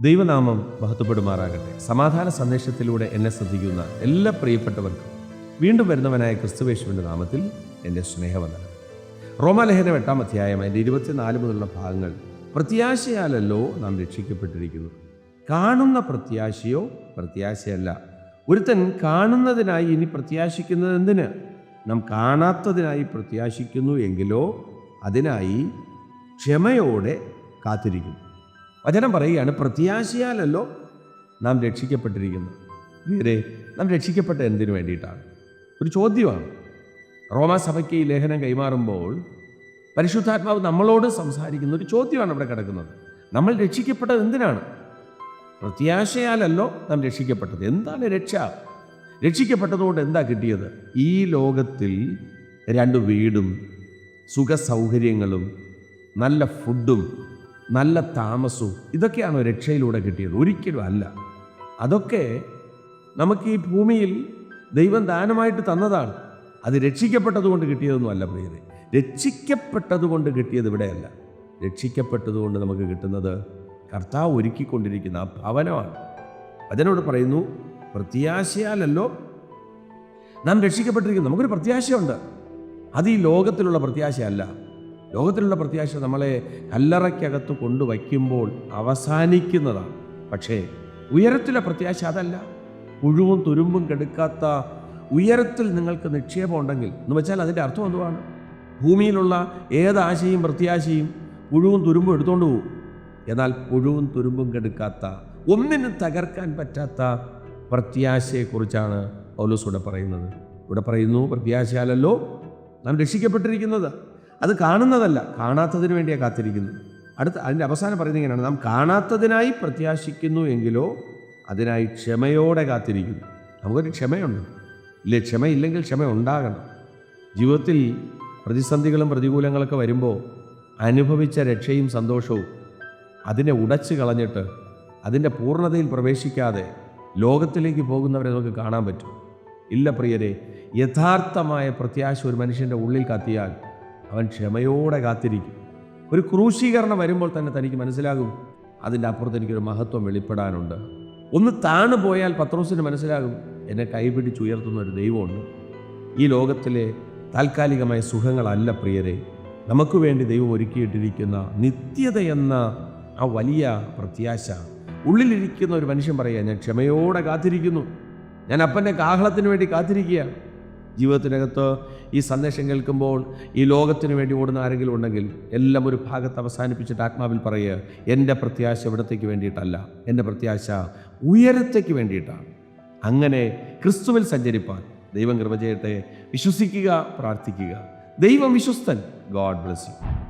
ദൈവനാമം മഹത്വപ്പെടുമാറാകട്ടെ. സമാധാന സന്ദേശത്തിലൂടെ എന്നെ ശ്രദ്ധിക്കുന്ന എല്ലാ പ്രിയപ്പെട്ടവർക്കും വീണ്ടും വരുന്നവനായ ക്രിസ്തുവേശുവിൻ്റെ നാമത്തിൽ എൻ്റെ സ്നേഹവന്ദനം. റോമാലേഖനം 8-ാം അധ്യായം അതിൻ്റെ 24 മുതലുള്ള ഭാഗങ്ങൾ, പ്രത്യാശയാലല്ലോ നാം രക്ഷിക്കപ്പെട്ടിരിക്കുന്നു. കാണുന്ന പ്രത്യാശയോ പ്രത്യാശയല്ല. ഒരുത്തൻ കാണുന്നതിനായി ഇനി പ്രത്യാശിക്കുന്നത് എന്തിന്? നാം കാണാത്തതിനായി പ്രത്യാശിക്കുന്നു എങ്കിലോ അതിനായി ക്ഷമയോടെ കാത്തിരിക്കുന്നു. വചനം പറയുകയാണ്, പ്രത്യാശയാലല്ലോ നാം രക്ഷിക്കപ്പെട്ടിരിക്കുന്നു. ഇവരെ നാം രക്ഷിക്കപ്പെട്ട എന്തിനു വേണ്ടിയിട്ടാണ്? ഒരു ചോദ്യമാണ്. റോമാസഭയ്ക്ക് ഈ ലേഖനം കൈമാറുമ്പോൾ പരിശുദ്ധാത്മാവ് നമ്മളോട് സംസാരിക്കുന്ന ഒരു ചോദ്യമാണ് അവിടെ കിടക്കുന്നത്. നമ്മൾ രക്ഷിക്കപ്പെട്ടത് എന്തിനാണ്? പ്രത്യാശയാലല്ലോ നാം രക്ഷിക്കപ്പെട്ടത്. എന്താണ് രക്ഷ? രക്ഷിക്കപ്പെട്ടതുകൊണ്ട് എന്താ കിട്ടിയത്? ഈ ലോകത്തിൽ 2 വീടും സുഖസൗകര്യങ്ങളും നല്ല ഫുഡും നല്ല താമസവും ഇതൊക്കെയാണോ രക്ഷയിലൂടെ കിട്ടിയത്? ഒരിക്കലും അല്ല. അതൊക്കെ നമുക്ക് ഈ ഭൂമിയിൽ ദൈവം ദാനമായിട്ട് തന്നതാണ്. അത് രക്ഷിക്കപ്പെട്ടതുകൊണ്ട് കിട്ടിയതൊന്നും അല്ല പ്രിയരെ. രക്ഷിക്കപ്പെട്ടതുകൊണ്ട് കിട്ടിയത് ഇവിടെയല്ല. രക്ഷിക്കപ്പെട്ടതുകൊണ്ട് നമുക്ക് കിട്ടുന്നത് കർത്താവ് ഒരുക്കിക്കൊണ്ടിരിക്കുന്ന ആ ഭവനമാണ്. അതിനോട് പറയുന്നു, പ്രത്യാശയാലല്ലോ നാം രക്ഷിക്കപ്പെട്ടിരിക്കുന്നു. നമുക്കൊരു പ്രത്യാശയുണ്ട്. അത് ഈ ലോകത്തിലുള്ള പ്രത്യാശയല്ല. ലോകത്തിലുള്ള പ്രത്യാശ നമ്മളെ കല്ലറയ്ക്കകത്ത് കൊണ്ടുവയ്ക്കുമ്പോൾ അവസാനിക്കുന്നതാണ്. പക്ഷേ ഉയരത്തിലെ പ്രത്യാശ അതല്ല. പുഴുവും തുരുമ്പും കെടുക്കാത്ത ഉയരത്തിൽ നിങ്ങൾക്ക് നിക്ഷേപം ഉണ്ടെങ്കിൽ എന്ന് വെച്ചാൽ അതിൻ്റെ അർത്ഥം എന്തുവാണ്? ഭൂമിയിലുള്ള ഏതാശയും പ്രത്യാശയും പുഴുവും തുരുമ്പും എടുത്തുകൊണ്ട് പോകും. എന്നാൽ പുഴുവും തുരുമ്പും കെടുക്കാത്ത, ഒന്നിനും തകർക്കാൻ പറ്റാത്ത പ്രത്യാശയെക്കുറിച്ചാണ് പൗലോസ് ഇവിടെ പറയുന്നത്. ഇവിടെ പറയുന്നു, പ്രത്യാശയാലല്ലോ നാം രക്ഷിക്കപ്പെട്ടിരിക്കുന്നത്. അത് കാണുന്നതല്ല, കാണാത്തതിന് വേണ്ടിയാണ് കാത്തിരിക്കുന്നത്. അതിൻ്റെ അവസാനം പറയുന്നത് ഇങ്ങനെയാണ്, നാം കാണാത്തതിനായി പ്രത്യാശിക്കുന്നു എങ്കിലോ അതിനായി ക്ഷമയോടെ കാത്തിരിക്കുന്നു. നമുക്കൊരു ക്ഷമയുണ്ട് ഇല്ലേ? ക്ഷമയില്ലെങ്കിൽ ക്ഷമ ഉണ്ടാകണം. ജീവിതത്തിൽ പ്രതിസന്ധികളും പ്രതികൂലങ്ങളൊക്കെ വരുമ്പോൾ അനുഭവിച്ച രക്ഷയും സന്തോഷവും അതിനെ ഉടച്ചു കളഞ്ഞിട്ട് അതിൻ്റെ പൂർണ്ണതയിൽ പ്രവേശിക്കാതെ ലോകത്തിലേക്ക് പോകുന്നവരെ നമുക്ക് കാണാൻ പറ്റും. ഇല്ല പ്രിയരെ, യഥാർത്ഥമായ പ്രത്യാശ ഒരു മനുഷ്യൻ്റെ ഉള്ളിൽ കത്തിയാൽ അവൻ ക്ഷമയോടെ കാത്തിരിക്കും. ഒരു ക്രൂശീകരണം വരുമ്പോൾ തന്നെ തനിക്ക് മനസ്സിലാകും, അതിൻ്റെ അപ്പുറത്ത് എനിക്കൊരു മഹത്വം വെളിപ്പെടാനുണ്ട്. ഒന്ന് താണു പോയാൽ പത്രോസിന് മനസ്സിലാകും, എന്നെ കൈപിടിച്ചുയർത്തുന്ന ഒരു ദൈവമുണ്ട്. ഈ ലോകത്തിലെ താൽക്കാലികമായ സുഖങ്ങളല്ല പ്രിയരെ, നമുക്ക് വേണ്ടി ദൈവം ഒരുക്കിയിട്ടിരിക്കുന്ന നിത്യതയെന്ന ആ വലിയ പ്രത്യാശ ഉള്ളിലിരിക്കുന്ന ഒരു മനുഷ്യൻ പറയുക, ഞാൻ ക്ഷമയോടെ കാത്തിരിക്കുന്നു, ഞാൻ അപ്പൻ്റെ കാഹളത്തിന് വേണ്ടി കാത്തിരിക്കുകയാണ്. ജീവിതത്തിനകത്ത് ഈ സന്ദേശം കേൾക്കുമ്പോൾ ഈ ലോകത്തിന് വേണ്ടി ഓടുന്ന ആരെങ്കിലും ഉണ്ടെങ്കിൽ എല്ലാം ഒരു ഭാഗത്ത് അവസാനിപ്പിച്ചിട്ട് ആത്മാവിൽ പറയുക, എൻ്റെ പ്രത്യാശ ഇവിടത്തേക്ക് വേണ്ടിയിട്ടല്ല, എൻ്റെ പ്രത്യാശ ഉയരത്തേക്ക് വേണ്ടിയിട്ടാണ്. അങ്ങനെ ക്രിസ്തുവിൽ സഞ്ചരിപ്പാൻ ദൈവം കൃപ ചെയ്യട്ടെ. വിശ്വസിക്കുക, പ്രാർത്ഥിക്കുക. ദൈവം വിശ്വസ്തൻ. God bless U.